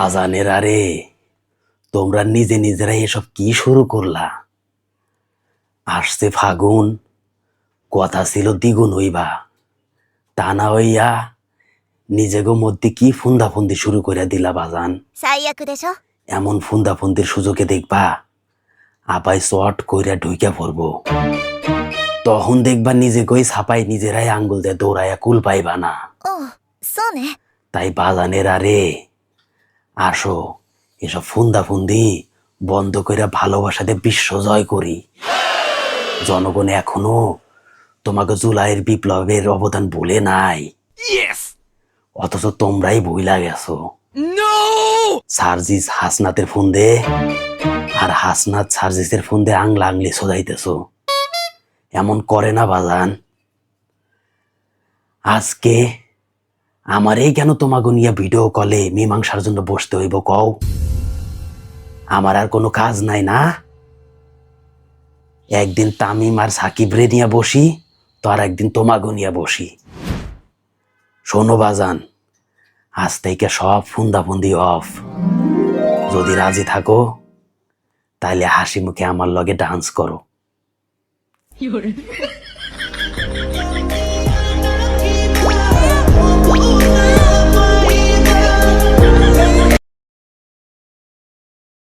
বাজানের আরে তোমরা নিজে নিজেরাই এসব কি শুরু করলা? আসছে ফাগুন, কথা ছিল দ্বিগুণ হইবা, তা না হইয়া নিজেগো মধ্যে কি ফুন্দাফুন্দি শুরু করে দিলা বাজান। 最悪でしょ。 এমন ফুন্দাফুন্দির সুযোগে দেখবা আপাই চট কইরা ঢুইকা পড়বো, তখন দেখবা নিজে কই ছাপাই নিজেরাই আঙ্গুল দিয়ে দৌড়াইয়া কুল পাইবা না। おう、そうね。 তাই বাজানের আরে আসো, এসব ফুন্দাফুন্দি বন্ধ কইরা ভালোবাসাতে বিশ্ব জয় করি। জনগণ এখনো তোমাকে জুলাইয়ের বিপ্লবের অবদান ভুলে নাই, অথচ তোমরাই ভুইলা গেছো। সার্জিস হাসনাতের ফুন্দে আর হাসনাত সার্জিসের ফুন্দে আংলা আংলি সোজাইতেছো। এমন করে না বাজান। আজকে আমারই কেন তোমাকে নিয়ে ভিডিও কলে মীমাংসার জন্য বসতে হইব কও? আমার আর কোনো কাজ নাই না? একদিন তামিম আর সাকিব রে নিয়ে বসি, তো আর একদিন তোমাকে নিয়ে বসি। শোনো বাজান, আজ থেকে সব ফুন্দাফুন্দি অফ। যদি রাজি থাকো তাইলে হাসি মুখে আমার লগে ডান্স করো।